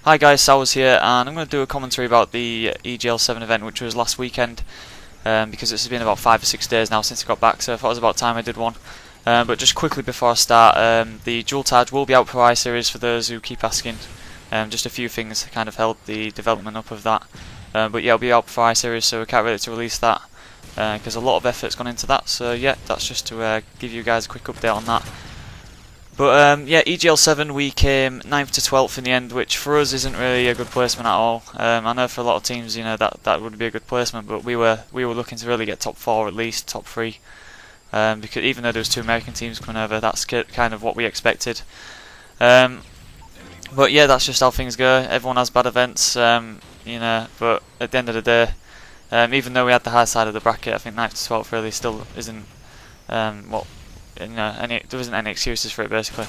Hi guys, Sowerz here, and I'm going to do a commentary about the EGL7 event, which was last weekend, because it's been about 5 or 6 days now since I got back, so I thought it was about time I did one. But just quickly before I start, the dual tag will be out for I-Series for those who keep asking. Just a few things to kind of help the development up of that. But yeah, it'll be out for I-Series, so we can't wait to release that, because a lot of effort's gone into that, so yeah, that's just to give you guys a quick update on that. But yeah, EGL7 we came 9th to 12th in the end, which for us isn't really a good placement at all. I know for a lot of teams, you know, that would be a good placement, but we were looking to really get top 4 at least, top 3. Because even though there was 2 American teams coming over, that's kind of what we expected. But yeah, that's just how things go. Everyone has bad events, you know. But at the end of the day, even though we had the high side of the bracket, I think 9th to 12th really still isn't what. You know, there isn't any excuses for it basically.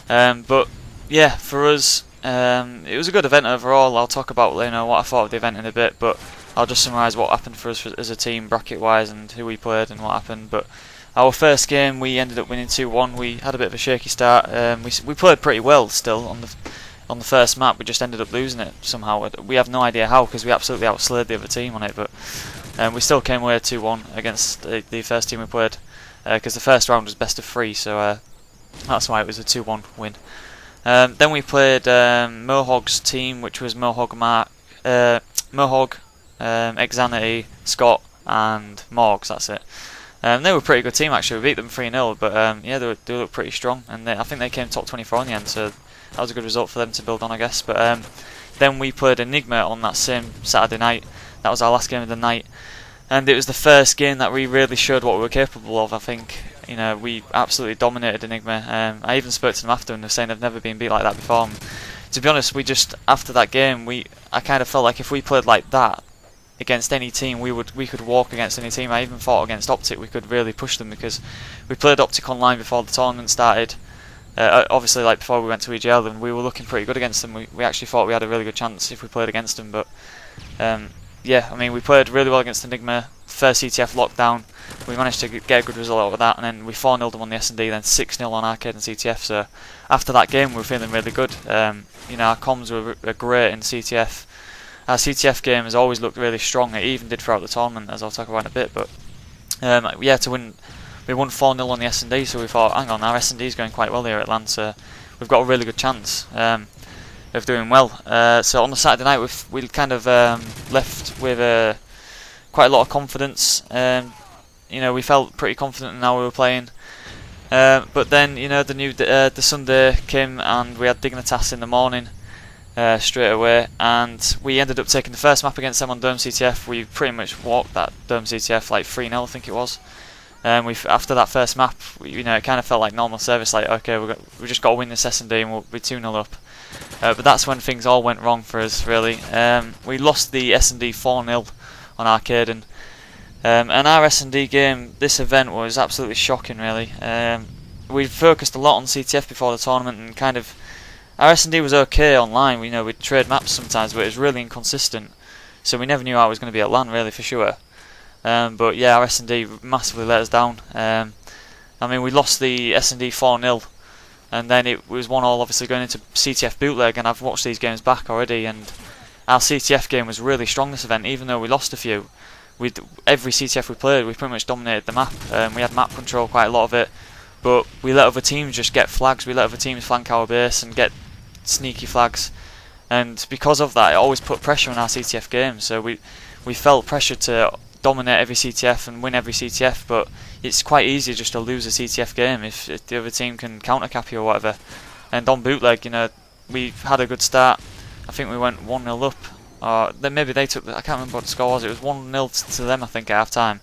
But yeah, for us, it was a good event overall. I'll talk about what I thought of the event in a bit, but I'll just summarise what happened for us as a team, bracket wise, and who we played and what happened. But our first game, we ended up winning 2-1. We had a bit of a shaky start. We played pretty well still on the first map. We just ended up losing it somehow. We have no idea how, because we absolutely outslayed the other team on it. But we still came away 2-1 against the first team we played. Because the first round was best of 3, so that's why it was a 2-1 win. Then we played Mohog's team, which was Mohog, Exanity, Scott, and Morgs. That's it. They were a pretty good team actually. We beat them 3-0, but yeah, they look pretty strong, and I think they came top 24 in the end, so that was a good result for them to build on, I guess. But then we played Enigma on that same Saturday night. That was our last game of the night. And it was the first game that we really showed what we were capable of. I think, you know, we absolutely dominated Enigma. I even spoke to them after, and they're saying they've never been beat like that before. And to be honest, after that game, I kind of felt like if we played like that against any team, we could walk against any team. I even thought against Optic we could really push them, because we played Optic online before the tournament started. Obviously, like before we went to EGL, and we were looking pretty good against them. We actually thought we had a really good chance if we played against them, but. Yeah, I mean, we played really well against Enigma. First CTF lockdown, we managed to get a good result out of that, and then we 4-0'd them on the S&D, then 6-0 on Arcade and CTF. So after that game, we were feeling really good. You know, our comms were great in CTF. Our CTF game has always looked really strong. It even did throughout the tournament, as I'll talk about in a bit. But yeah, we won 4-0 on the S&D, so we thought, hang on, our S&D is going quite well here at LAN, so we've got a really good chance of doing well. So on the Saturday night, we kind of left with quite a lot of confidence. You know, we felt pretty confident in how we were playing. But then, you know, the Sunday came, and we had Dignitas in the morning straight away, and we ended up taking the first map against them on Dome CTF. We pretty much walked that Dome CTF like 3-0, I think it was. After that first map, you know, it kind of felt like normal service. Like, okay, we just got to win this S&D, and we'll be 2-0 up. But that's when things all went wrong for us, really. We lost the S&D 4-0 on Arcade, and our S&D game, this event, was absolutely shocking, really. We focused a lot on CTF before the tournament, and kind of our S&D was okay online. You know, we'd trade maps sometimes, but it was really inconsistent. So we never knew how it was going to be at LAN, really, for sure. But yeah, our S&D massively let us down. I mean, we lost the S&D 4-0. And then it was 1-1 obviously going into CTF bootleg, and I've watched these games back already, and our CTF game was really strong this event, even though we lost a few. Every CTF we played, we pretty much dominated the map. We had map control, quite a lot of it, but we let other teams just get flags. We let other teams flank our base and get sneaky flags, and because of that, it always put pressure on our CTF game. So we felt pressure to dominate every CTF and win every CTF, but it's quite easy just to lose a CTF game if the other team can counter-cap you or whatever. And on bootleg, you know, we had a good start. I think we went 1-0 up, or then maybe they took I can't remember what the score was. It was 1-0 to them, I think, at half time.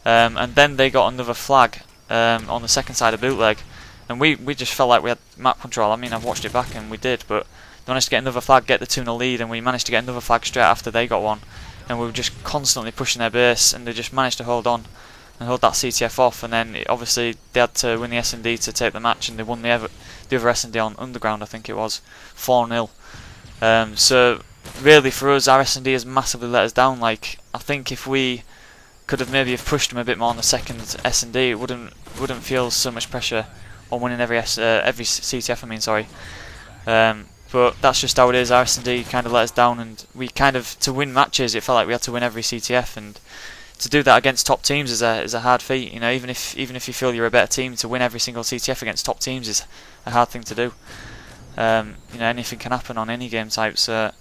And then they got another flag on the second side of bootleg, and we just felt like we had map control. I mean, I've watched it back, and we did, but they managed to get another flag, get the 2-0 lead, and we managed to get another flag straight after they got one. And we were just constantly pushing their base, and they just managed to hold on and hold that CTF off. And then obviously they had to win the S&D to take the match, and they won the other S&D on Underground, I think it was, 4-0. So really for us, our S&D has massively let us down. Like, I think if we could have maybe pushed them a bit more on the second S&D, it wouldn't feel so much pressure on winning every CTF. I mean, sorry. but that's just how it is. R&D kind of let us down, and we kind of, to win matches, it felt like we had to win every CTF, and to do that against top teams is a hard feat. You know, even if you feel you're a better team, to win every single CTF against top teams is a hard thing to do. You know, anything can happen on any game type. So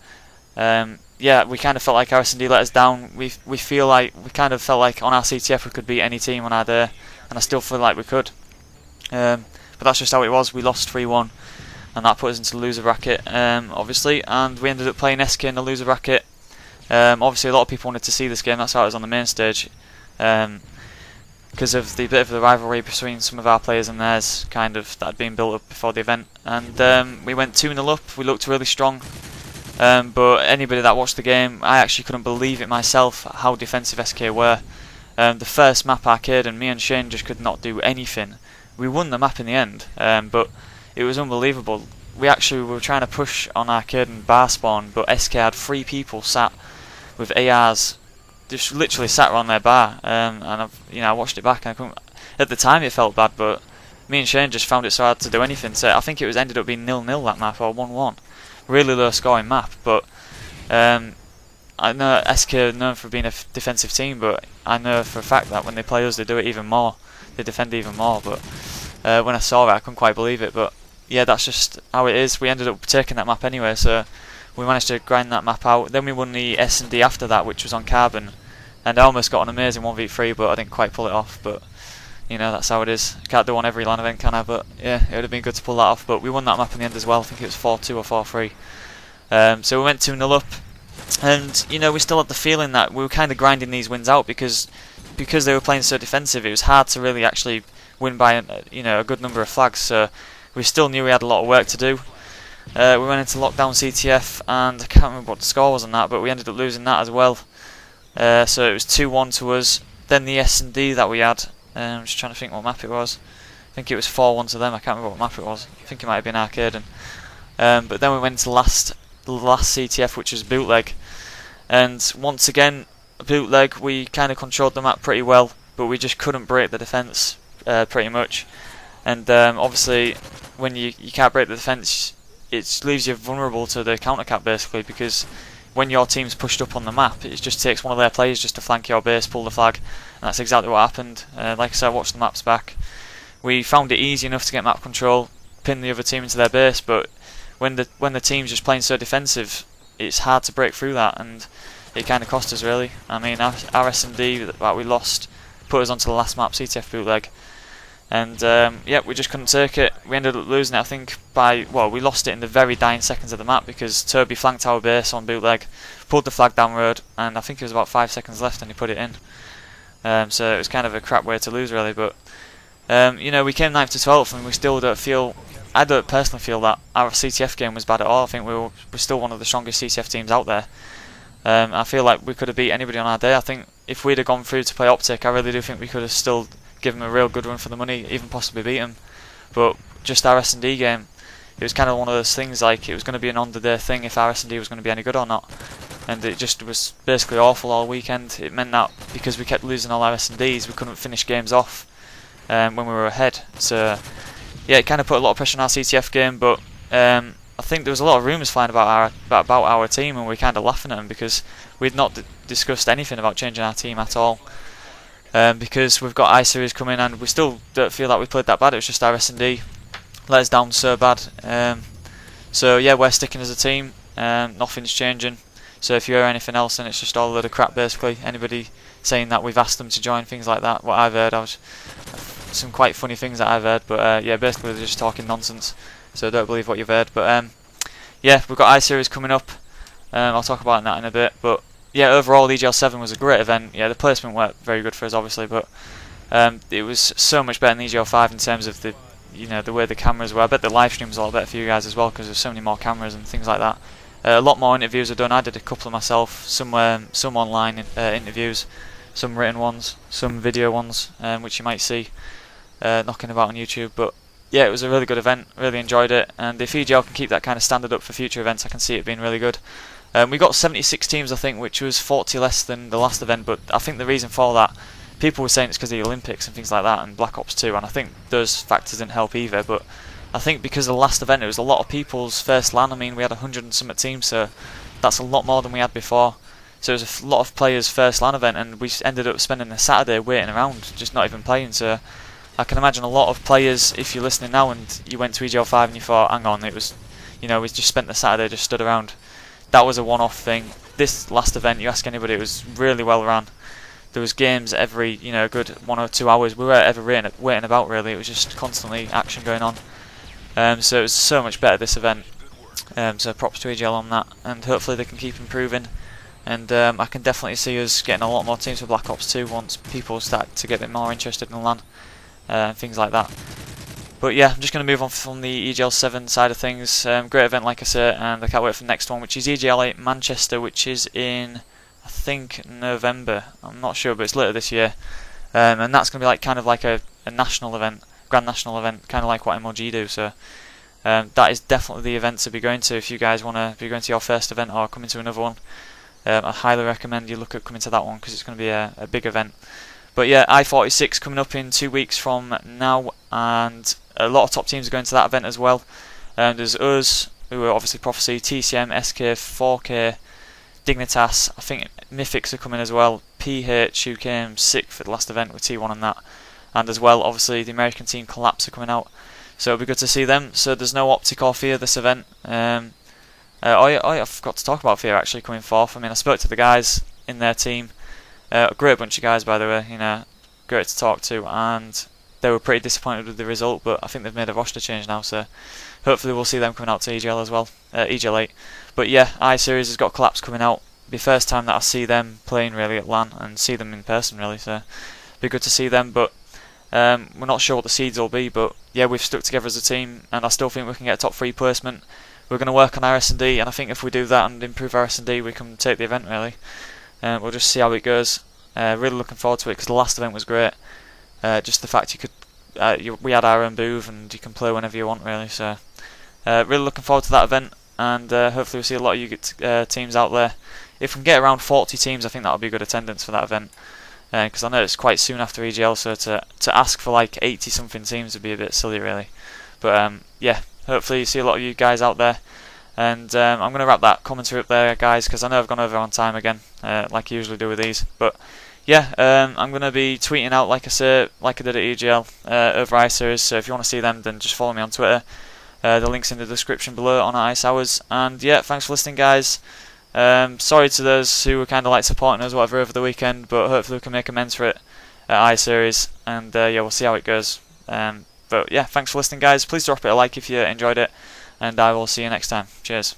yeah, we kind of felt like R&D let us down. We kind of felt like on our CTF we could beat any team on our day, and I still feel like we could. But that's just how it was. We lost 3-1, and that put us into the loser bracket, obviously, and we ended up playing SK in the loser bracket. Obviously, a lot of people wanted to see this game. That's how it was on the main stage, because of the bit of the rivalry between some of our players and theirs, kind of that had been built up before the event. And we went 2-0 up. We looked really strong. But anybody that watched the game, I actually couldn't believe it myself how defensive SK were. The first map arcade, and me and Shane just could not do anything. We won the map in the end, but it was unbelievable. We were trying to push on arcade and bar spawn, but SK had 3 people sat with ARs, just literally sat around their bar. And I watched it back, and I couldn't. At the time, it felt bad, but me and Shane just found it so hard to do anything. So I think it ended up being 0-0 that map, or 1-1. Really low scoring map, but I know SK are known for being a defensive team, but I know for a fact that when they play us, they do it even more. They defend even more. But when I saw it, I couldn't quite believe it. But yeah, that's just how it is. We ended up taking that map anyway, so we managed to grind that map out. Then we won the S&D after that, which was on Carbon, and I almost got an amazing 1v3, but I didn't quite pull it off. But you know, that's how it is. Can't do on every LAN event, can I? But yeah, it would have been good to pull that off. But we won that map in the end as well. I think it was 4-2 or 4-3. So we went 2-0 up, and you know, we still had the feeling that we were kind of grinding these wins out because they were playing so defensive. It was hard to really actually win by a good number of flags. So we still knew we had a lot of work to do. We went into lockdown CTF, and I can't remember what the score was on that, but we ended up losing that as well. So it was 2-1 to us. Then the S&D that we had. I'm just trying to think what map it was. I think it was 4-1 to them. I can't remember what map it was. I think it might have been Arcade. But then we went to the last CTF, which was Bootleg. And once again, Bootleg, we kind of controlled the map pretty well, but we just couldn't break the defence pretty much. And obviously, when you can't break the defence, it leaves you vulnerable to the counter cap basically, because when your team's pushed up on the map, it just takes one of their players just to flank your base, pull the flag, and that's exactly what happened. Like I said, I watched the maps back. We found it easy enough to get map control, pin the other team into their base, but when the team's just playing so defensive, it's hard to break through that, and it kind of cost us really. I mean, our S&D that we lost put us onto the last map, CTF Bootleg, and yeah, we just couldn't take it. We ended up losing it, I think, we lost it in the very dying seconds of the map because Toby flanked our base on Bootleg, pulled the flag down road, and I think it was about 5 seconds left and he put it in. So it was kind of a crap way to lose really, but you know, we came 9th to 12th, and we still I don't personally feel that our CTF game was bad at all. I think we're still one of the strongest CTF teams out there. I feel like we could have beat anybody on our day. I think if we'd have gone through to play Optic, I really do think we could have still given them a real good run for the money, even possibly beat them. But just our S&D game, it was kind of one of those things, like it was going to be an on-the-day thing if our S&D was going to be any good or not. And it just was basically awful all weekend. It meant that because we kept losing all our S&Ds, we couldn't finish games off when we were ahead. So yeah, it kind of put a lot of pressure on our CTF game, but I think there was a lot of rumours flying about our team, and we were kind of laughing at them because we'd not discussed anything about changing our team at all. Because we've got I-Series coming, and we still don't feel like we played that bad. It was just our S&D let us down so bad. So yeah, we're sticking as a team. Nothing's changing. So if you hear anything else, then it's just all a load of crap basically. Anybody saying that we've asked them to join, things like that, what I've heard, some quite funny things that I've heard, but yeah, basically they're just talking nonsense, so don't believe what you've heard. But yeah, we've got I-Series coming up. I'll talk about that in a bit, but yeah, overall EGL7 was a great event. Yeah, the placement weren't very good for us obviously, but it was so much better than EGL5 in terms of the way the cameras were. I bet the live stream was a lot better for you guys as well, because there's so many more cameras and things like that. A lot more interviews are done. I did a couple of myself, some online interviews, some written ones, some video ones, which you might see knocking about on YouTube. But yeah, it was a really good event, really enjoyed it, and if EGL can keep that kind of standard up for future events, I can see it being really good. We got 76 teams I think, which was 40 less than the last event, but I think the reason for that, people were saying it's because of the Olympics and things like that, and Black Ops 2, and I think those factors didn't help either, but I think because of the last event, it was a lot of people's first LAN. I mean, we had 100 and something teams, so that's a lot more than we had before. So it was a lot of players' first LAN event, and we ended up spending the Saturday waiting around, just not even playing. So I can imagine a lot of players, if you're listening now and you went to EGL5 and you thought, hang on, it was, you know, we just spent the Saturday just stood around. That was a one-off thing. This last event, you ask anybody, it was really well run. There was games every, you know, good 1 or 2 hours. We weren't ever waiting about really. It was just constantly action going on. So it was so much better this event. So props to EGL on that, and hopefully they can keep improving. And I can definitely see us getting a lot more teams for Black Ops 2 once people start to get a bit more interested in LAN and things like that. But yeah, I'm just going to move on from the EGL7 side of things. Great event, like I said, and I can't wait for the next one, which is EGL8 Manchester, which is in, I think, November. I'm not sure, but it's later this year. And that's going to be like kind of like a national event, grand national event, kind of like what MLG do. So that is definitely the event to be going to if you guys want to be going to your first event or coming to another one. I highly recommend you look at coming to that one because it's going to be a big event. But yeah, I-46 coming up in 2 weeks from now, and a lot of top teams are going to that event as well. There's us, who are obviously Prophecy, TCM, SK, 4K, Dignitas, I think Mythics are coming as well, PH, who came 6th at the last event with T1 and that, and as well, obviously, the American team Collapse are coming out, so it'll be good to see them. So there's no Optic or Fear this event. I forgot to talk about Fear actually coming forth. I mean, I spoke to the guys in their team, a great bunch of guys by the way, you know, great to talk to, and they were pretty disappointed with the result, but I think they've made a roster change now, so hopefully we'll see them coming out to EGL as well, EGL8. But yeah, I-Series has got Collapse coming out. It'll be the first time that I'll see them playing really at LAN and see them in person really, so it'll be good to see them. But we're not sure what the seeds will be, but yeah, we've stuck together as a team, and I still think we can get a top 3 placement. We're going to work on our S&D, and I think if we do that and improve our S&D, we can take the event really. We'll just see how it goes. Really looking forward to it because the last event was great. Just the fact you could, we had our own booth and you can play whenever you want really. So really looking forward to that event, and hopefully we'll see a lot of you teams out there. If we can get around 40 teams, I think that'll be good attendance for that event. Because I know it's quite soon after EGL, so to ask for like 80 something teams would be a bit silly really. But yeah, hopefully you see a lot of you guys out there. And I'm going to wrap that commentary up there, guys, because I know I've gone over on time again, like I usually do with these. But yeah, I'm going to be tweeting out, like I said, like I did at EGL, over I-Series. So if you want to see them, then just follow me on Twitter. The link's in the description below on Sowerz. And yeah, thanks for listening, guys. Sorry to those who were kind of like supporting us, whatever, over the weekend, but hopefully we can make amends for it at I-Series. And yeah, we'll see how it goes. But yeah, thanks for listening, guys. Please drop it a like if you enjoyed it, and I will see you next time. Cheers.